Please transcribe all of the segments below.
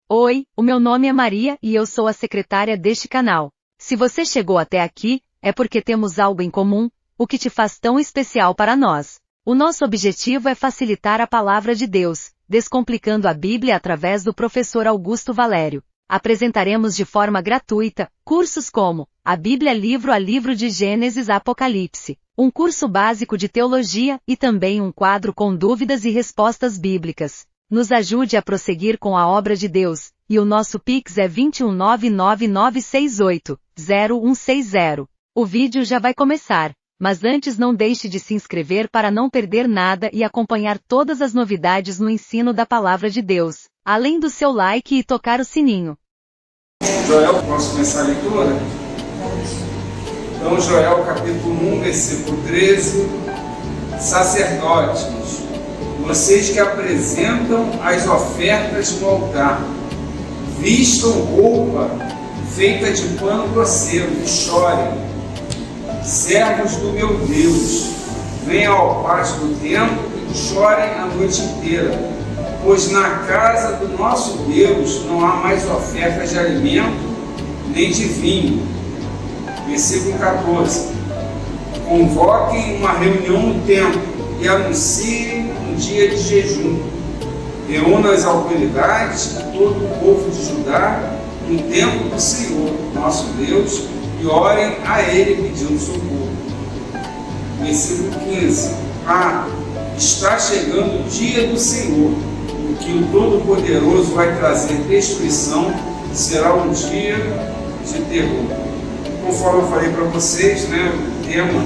Oi, o meu nome é Maria e eu sou a secretária deste canal. Se você chegou até aqui, é porque temos algo em comum, o que te faz tão especial para nós. O nosso objetivo é facilitar a palavra de Deus, descomplicando a Bíblia através do professor Augusto Valério. Apresentaremos de forma gratuita cursos como a Bíblia livro a livro de Gênesis a Apocalipse, um curso básico de teologia e também um quadro com dúvidas e respostas bíblicas. Nos ajude a prosseguir com a obra de Deus, e o nosso Pix é 21999680160. O vídeo já vai começar, mas antes não deixe de se inscrever para não perder nada e acompanhar todas as novidades no ensino da Palavra de Deus, além do seu like e tocar o sininho. Joel, posso começar a leitura? Então, Joel capítulo 1, versículo 13. Sacerdotes, vocês que apresentam as ofertas no altar, vistam roupa feita de pano grosseiro e chorem. Servos do meu Deus, venham ao pátio do templo e chorem a noite inteira, pois na casa do nosso Deus não há mais ofertas de alimento nem de vinho. Versículo 14. Convoquem uma reunião no templo e anunciem um dia de jejum. Reúna as autoridades e todo o povo de Judá no templo do Senhor, nosso Deus, e orem a Ele pedindo socorro. Versículo 15. Está chegando o dia do Senhor, em que o Todo-Poderoso vai trazer destruição, será um dia de terror. Conforme eu falei para vocês, o tema,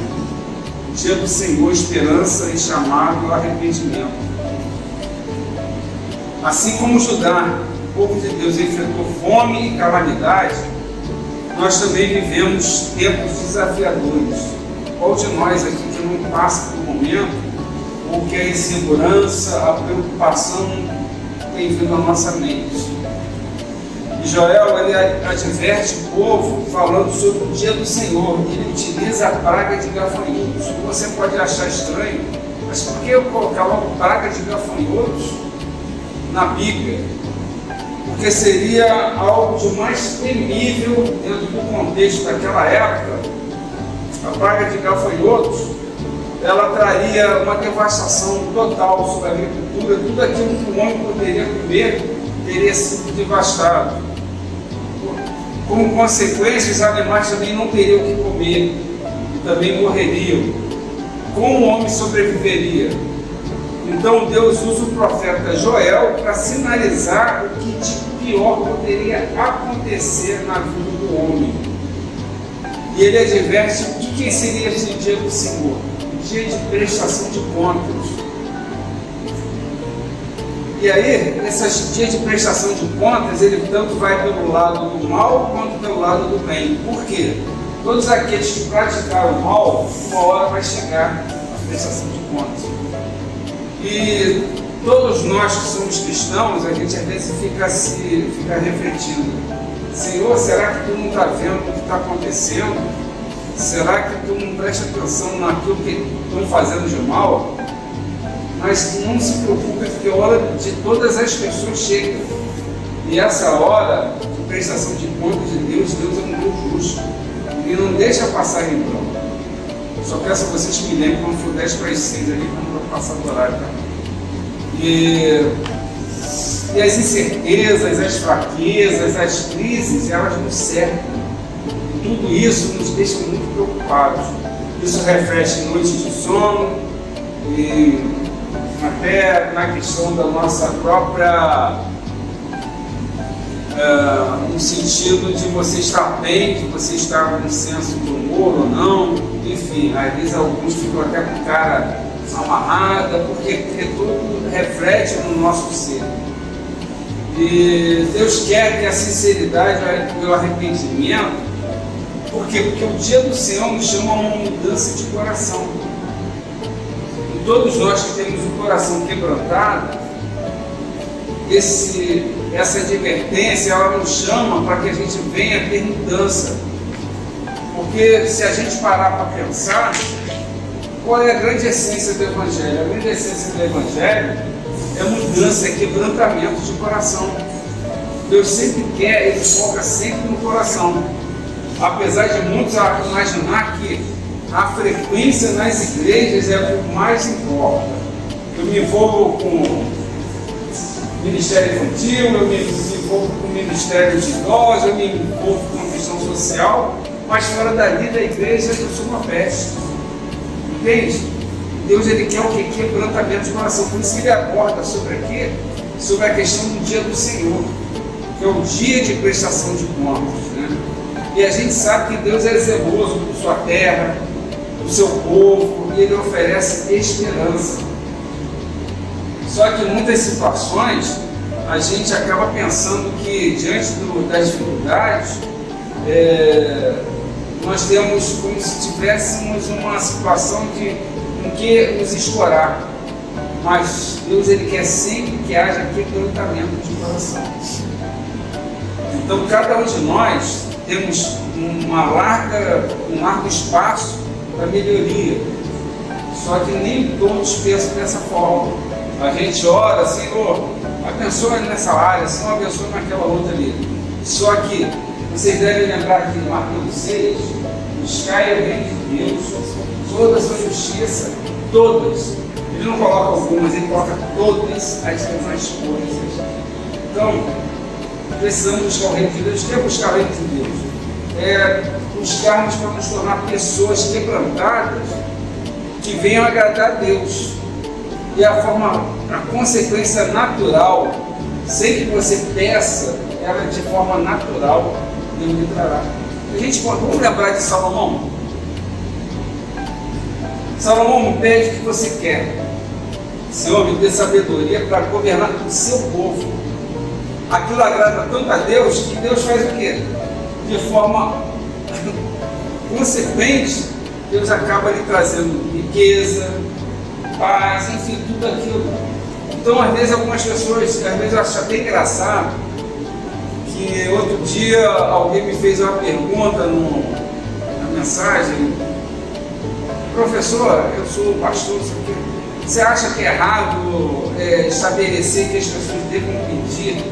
dia do Senhor, esperança e chamado ao arrependimento. Assim como Judá, o povo de Deus, enfrentou fome e calamidade, nós também vivemos tempos desafiadores. Qual de nós aqui que não passa por um momento ou que a insegurança, a preocupação tem vindo à nossa mente? E Joel, ele adverte o povo falando sobre o dia do Senhor. Ele utiliza a praga de gafanhotos. Você pode achar estranho, mas por que eu colocar logo praga de gafanhotos na Bíblia? Porque seria algo de mais temível dentro do contexto daquela época. A praga de gafanhotos, ela traria uma devastação total sobre a agricultura. Tudo aquilo que o homem poderia comer teria sido devastado. Como consequência, os animais também não teriam o que comer e também morreriam. Como o homem sobreviveria? Então Deus usa o profeta Joel para sinalizar o que de pior poderia acontecer na vida do homem. E ele adverte o que seria esse dia do Senhor, o dia de prestação de contas. E aí, esse dia de prestação de contas, ele tanto vai pelo lado do mal quanto pelo lado do bem. Por quê? Todos aqueles que praticaram o mal, uma hora vai chegar a prestação de contas. E todos nós que somos cristãos, a gente às vezes fica refletindo: Senhor, será que tu não está vendo o que está acontecendo? Será que tu não presta atenção naquilo que estão fazendo de mal? Mas não se preocupe, porque a hora de todas as pessoas chega. E essa hora de prestação de contas de Deus, Deus é um Deus justo. Ele não deixa passar em branco. Só peço a vocês que me lembrem quando for 10 para as 6 ali, para não passar do horário. Tá? E as incertezas, as fraquezas, as crises, elas nos cercam. E tudo isso nos deixa muito preocupados. Isso reflete noites de sono e até na questão da nossa própria, no sentido de você estar bem, de você estar com um senso de humor ou não, enfim, às vezes alguns ficam até com cara amarrada, porque tudo reflete no nosso ser. E Deus quer que a sinceridade e o arrependimento, por quê? Porque o dia do Senhor nos chama a uma mudança de coração. Todos nós que temos o coração quebrantado, essa advertência, ela nos chama para que a gente venha ter mudança. Porque se a gente parar para pensar, qual é a grande essência do Evangelho? A grande essência do Evangelho é mudança, é quebrantamento de coração. Deus sempre quer, Ele foca sempre no coração. Apesar de muitos imaginar que a frequência nas igrejas é o que mais importa. Eu me envolvo com ministério infantil, eu me envolvo com ministério de idosos, eu me envolvo com a questão social, mas fora dali da igreja eu sou uma peste. Entende? Deus, Ele quer o que? Quebrantamento de coração. Por isso que Ele aborda sobre aqui, sobre a questão do dia do Senhor, que é o dia de prestação de contas, né? E a gente sabe que Deus é zeloso por sua terra, por seu povo, e Ele oferece esperança. Só que em muitas situações a gente acaba pensando que diante das dificuldades nós temos como se tivéssemos uma situação de em que nos escorar. Mas Deus, Ele quer sempre que haja quebrantamento de coração. Então cada um de nós temos um largo espaço para melhoria. Só que nem todos pensam dessa forma. A gente ora, Senhor, abençoa nessa área, Senhor, abençoa naquela outra ali. Só que vocês devem lembrar que em Mateus 6, buscai o reino de Deus, toda a sua justiça, todas. Ele não coloca algumas, ele coloca todas as demais coisas. Então, precisamos buscar o reino de Deus. O que é buscar o reino de Deus? É buscarmos para nos tornar pessoas quebrantadas que venham agradar a Deus. E a consequência natural, sem que você peça, ela de forma natural, Deus lhe trará. Vamos lembrar de Salomão? Salomão pede o que você quer. Senhor, me dê sabedoria para governar o seu povo. Aquilo agrada tanto a Deus que Deus faz o quê? De forma consequente, Deus acaba lhe trazendo riqueza, paz, enfim, tudo aquilo. Então, às vezes, algumas pessoas, eu acho até engraçado que outro dia alguém me fez uma pergunta na mensagem: professor, eu sou pastor, você acha que é errado estabelecer que as pessoas devam pedir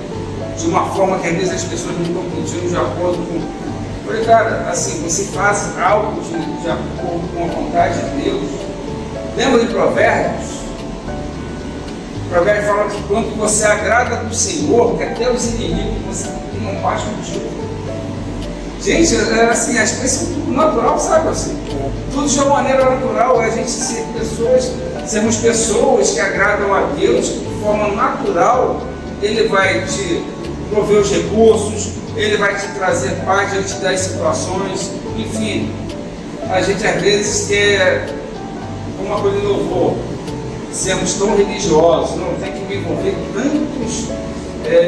de uma forma que às vezes as pessoas não estão pedindo de acordo com... Eu falei, cara, assim, você faz algo de acordo com a vontade de Deus. Lembra de Provérbios? Provérbios fala que quando você agrada do Senhor, que até os inimigos você não faz contigo. Gente, assim, as coisas são tudo natural, sabe assim? Tudo de uma maneira natural, a gente sermos pessoas que agradam a Deus de forma natural. Ele vai te prover os recursos, Ele vai te trazer paz diante das situações, enfim. A gente às vezes quer, como uma coisa de louvor, sermos tão religiosos, não tem que me envolver em tantos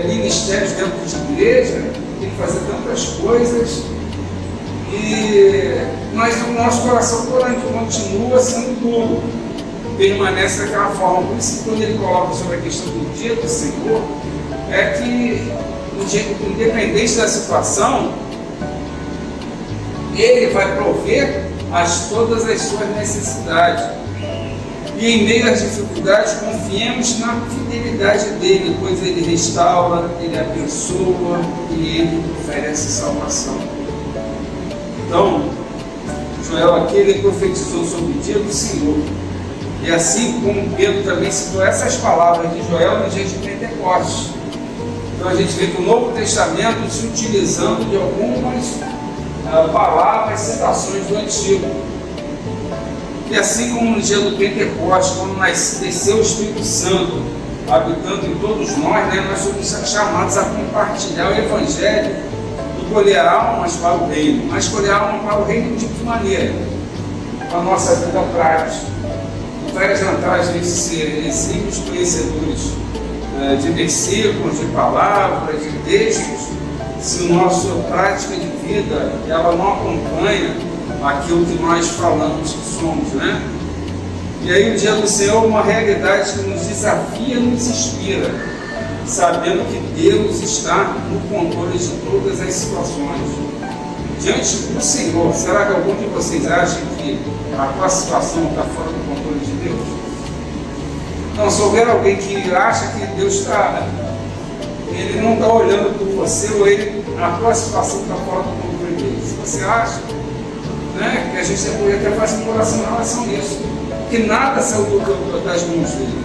ministérios dentro de igreja, tem que fazer tantas coisas, mas o nosso coração continua sendo duro, permanece daquela forma. Por isso que quando ele coloca sobre a questão do dia do Senhor, é que independente da situação, Ele vai prover todas as suas necessidades. E em meio às dificuldades, confiemos na fidelidade dEle, pois Ele restaura, Ele abençoa e Ele oferece salvação. Então, Joel aqui, ele profetizou sobre o dia do Senhor. E assim como Pedro também citou essas palavras de Joel no dia de Pentecostes. Então a gente vê que o Novo Testamento se utilizando de algumas palavras, citações do Antigo. E assim como no dia do Pentecostes, quando desceu o Espírito Santo, habitando em todos nós, nós somos chamados a compartilhar o Evangelho e colher almas para o reino. Mas colher almas para o reino de que maneira? A nossa vida prática. Não vai adiantar a gente ser exímios conhecedores de versículos, de palavras, de textos, se a nossa prática de vida ela não acompanha aquilo que nós falamos que somos, né? E aí o dia do Senhor é uma realidade que nos desafia, nos inspira, sabendo que Deus está no controle de todas as situações. Diante do Senhor, será que algum de vocês acha que a tua situação está fora do controle de Deus? Não, se houver alguém que acha que Deus está ele não está olhando por você, ou a tua situação está fora do controle dele. Se você acha, né, que a gente até faz uma oração em relação a isso, que nada saiu das mãos dele.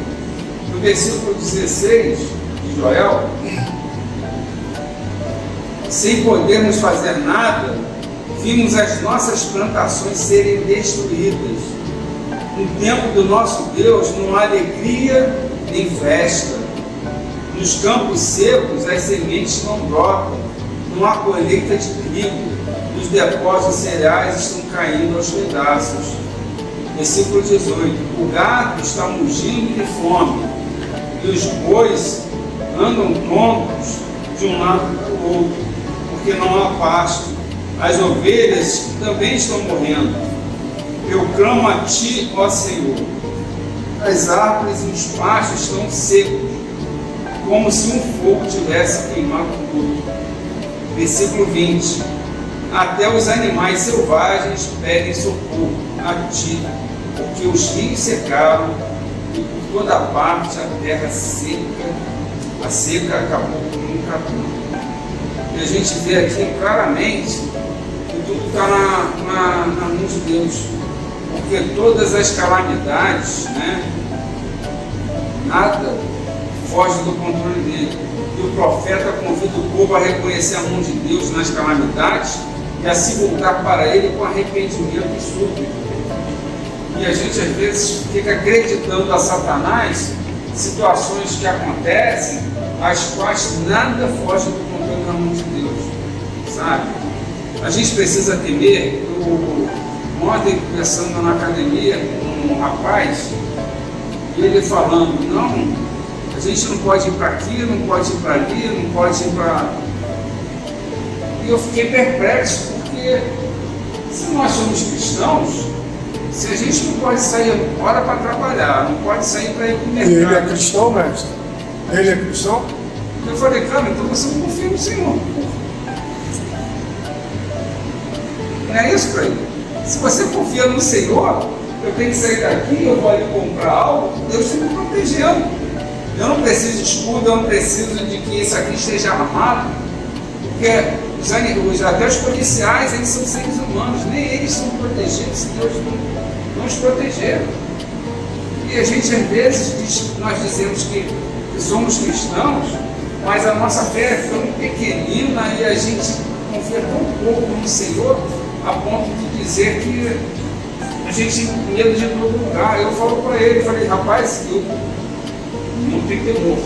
No versículo 16 de Joel, sem podermos fazer nada, vimos as nossas plantações serem destruídas. No tempo do nosso Deus não há alegria nem festa. Nos campos secos as sementes não brotam, não há colheita de trigo, os depósitos de cereais estão caindo aos pedaços. Versículo 18: o gado está mugindo de fome, e os bois andam tontos de um lado para o outro, porque não há pasto. As ovelhas também estão morrendo. Eu clamo a ti, ó Senhor. As árvores e os pastos estão secos, como se um fogo tivesse queimado tudo. Versículo 20: até os animais selvagens pedem socorro a ti, porque os rios secaram e por toda parte a terra seca, a seca acabou como um capim. E a gente vê aqui claramente que tudo está na mão de Deus, porque todas as calamidades, né, nada foge do controle dele. E o profeta convida o povo a reconhecer a mão de Deus nas calamidades e a se voltar para ele com arrependimento e súplica. E a gente às vezes fica acreditando a Satanás situações que acontecem, as quais nada foge do controle da mão de Deus, sabe? A gente precisa temer. Ontem, conversando na academia com um rapaz, e ele falando, não, a gente não pode ir para aqui, não pode ir para ali, não pode ir para... E eu fiquei perplexo, porque se nós somos cristãos, se a gente não pode sair agora para trabalhar, não pode sair para ir para o mercado... E ele é cristão, mestre? Ele é cristão? Eu falei, cara, então você não confia no Senhor. Não é isso para ele? Se você confia no Senhor, eu tenho que sair daqui, eu vou ali comprar algo, Deus está me protegendo. Eu não preciso de escudo, eu não preciso de que isso aqui esteja armado, porque até os policiais, eles são seres humanos, nem eles são protegidos se Deus não os proteger. E a gente às vezes nós dizemos que somos cristãos, mas a nossa fé é tão pequenina e a gente confia tão pouco no Senhor, a ponto de dizer que a gente tem medo de todo lugar. Eu falo para ele, falei, rapaz, eu não tenho temor,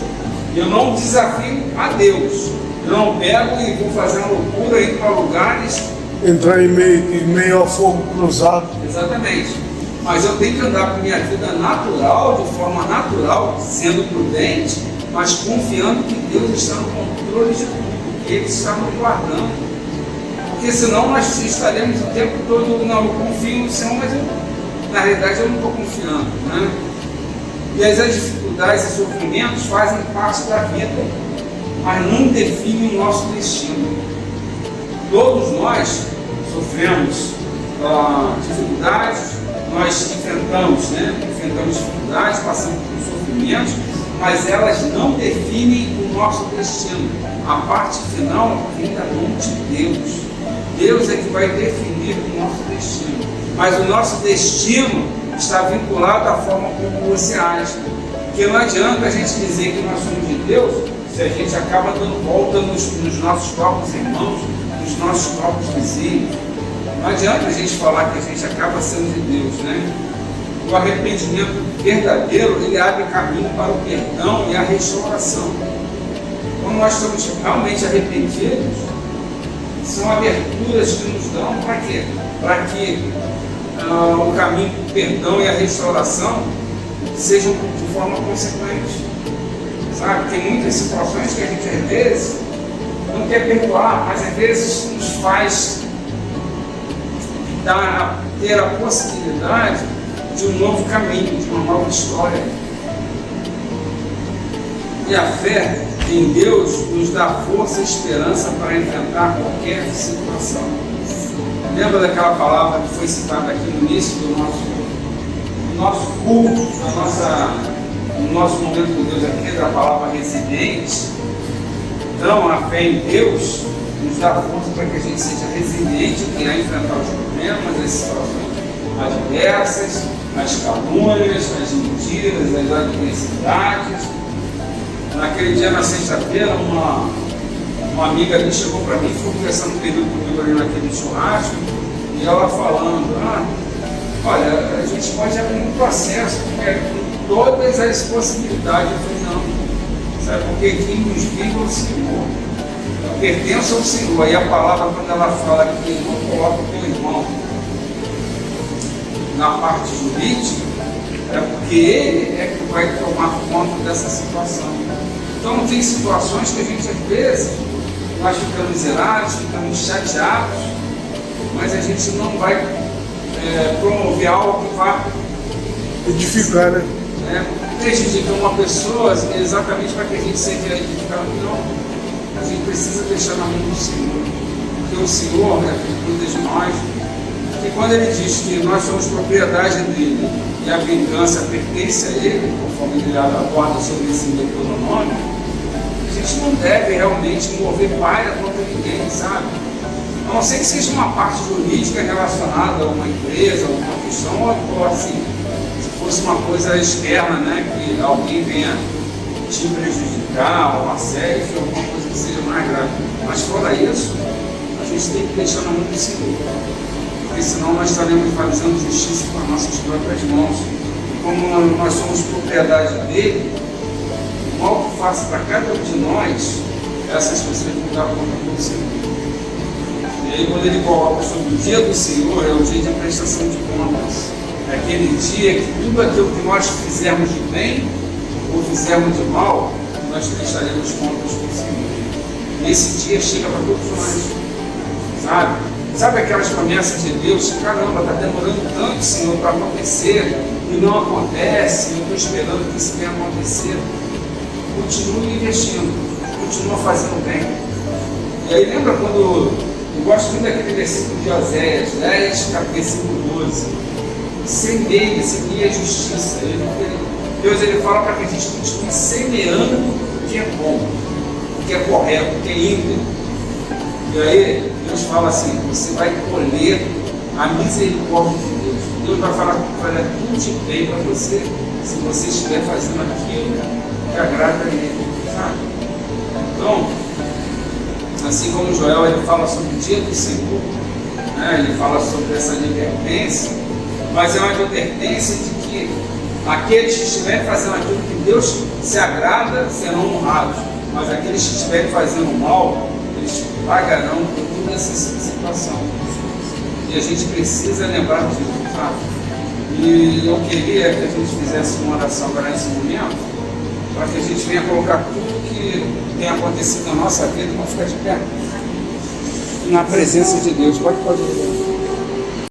eu não desafio a Deus, eu não pego e vou fazer uma loucura, ir para lugares, entrar em meio ao fogo cruzado. Exatamente, mas eu tenho que andar com minha vida natural, de forma natural, sendo prudente, mas confiando que Deus está no controle de tudo, que Ele está nos guardando. Porque senão nós estaremos o tempo todo, não, eu confio no Senhor, mas na realidade eu não estou confiando, né? E as dificuldades e sofrimentos fazem parte da vida, mas não definem o nosso destino. Todos nós sofremos dificuldades, nós enfrentamos dificuldades, passamos por sofrimentos, mas elas não definem o nosso destino. A parte final vem da mão de Deus. Deus é que vai definir o nosso destino. Mas o nosso destino está vinculado à forma como você age. Porque não adianta a gente dizer que nós somos de Deus se a gente acaba dando volta nos nossos próprios irmãos, nos nossos próprios vizinhos. Não adianta a gente falar que a gente acaba sendo de Deus, né? O arrependimento verdadeiro, ele abre caminho para o perdão e a restauração. Quando nós estamos realmente arrependidos, são aberturas que nos dão para quê? Para que o caminho do perdão e a restauração sejam de forma consequente. Sabe? Tem muitas situações que a gente às vezes não quer perdoar, mas às vezes nos faz ter a possibilidade de um novo caminho, de uma nova história. E a fé em Deus nos dá força e esperança para enfrentar qualquer situação. Lembra daquela palavra que foi citada aqui no início do nosso culto, no nosso momento com Deus aqui, da palavra resiliente? Então, a fé em Deus nos dá força para que a gente seja resiliente em enfrentar os problemas, as situações adversas, as calúnias, as mentiras, as adversidades. Naquele dia, na sexta-feira, uma amiga ali chegou para mim, ficou conversando um período comigo ali naquele churrasco, e ela falando, olha, a gente pode abrir um processo, porque com todas as possibilidades. Eu falei, não, sabe, porque quem nos vive é o Senhor, eu pertenço ao Senhor. E a palavra, quando ela fala que não coloca o teu irmão na parte jurídica, é porque ele é que vai tomar conta dessa situação. Então tem situações que a gente, às vezes, nós ficamos zelados, ficamos chateados, mas a gente não vai promover algo que vá edificar, né? Prejudicar uma pessoa exatamente para que a gente seja edificado. Não, a gente precisa deixar na mão do Senhor, porque o Senhor cuida de nós. E quando ele diz que nós somos propriedade dele e a vingança pertence a ele, conforme ele aborda sobre esse Deuteronômio, a gente não deve realmente mover palha contra ninguém, sabe? A não ser que seja uma parte jurídica relacionada a uma empresa, a uma questão, ou assim, se fosse uma coisa externa, né, que alguém venha te prejudicar, ou uma série, alguma coisa que seja mais grave. Mas fora isso, a gente tem que deixar na mão do Senhor, porque senão nós estaremos fazendo justiça com as nossas próprias mãos. E como nós somos propriedade dele, o mal que faça para cada um de nós, essas pessoas vão dar conta do Senhor. E aí, quando ele coloca sobre o dia do Senhor, é o dia de prestação de contas. É aquele dia que tudo aquilo que nós fizermos de bem ou fizermos de mal, nós prestaremos contas para o Senhor. E esse dia chega para todos nós, sabe? Sabe aquelas promessas de Deus que, caramba, está demorando tanto, Senhor, para acontecer, e não acontece, eu estou esperando que isso venha acontecer. Continue investindo, continua fazendo bem. E aí lembra quando, eu gosto muito daquele versículo de Oséias 10, versículo 12, semeie a justiça. Deus ele fala para que a gente continue semeando o que é bom, o que é correto, o que é íntegro. E aí Deus fala assim, você vai colher a misericórdia de Deus. Deus vai falar tudo de bem para você, se você estiver fazendo aquilo que agrada a Ele, sabe? Então, assim como Joel ele fala sobre o dia do Senhor, né? Ele fala sobre essa advertência, mas é uma advertência de que aqueles que estiverem fazendo aquilo que Deus se agrada serão honrados, mas aqueles que estiverem fazendo mal, eles pagarão por toda essa situação. E a gente precisa lembrar disso, sabe? E eu queria que a gente fizesse uma oração agora nesse momento, para que a gente venha colocar tudo que tem acontecido na nossa vida, vamos ficar de pé na presença de Deus. Pode ir.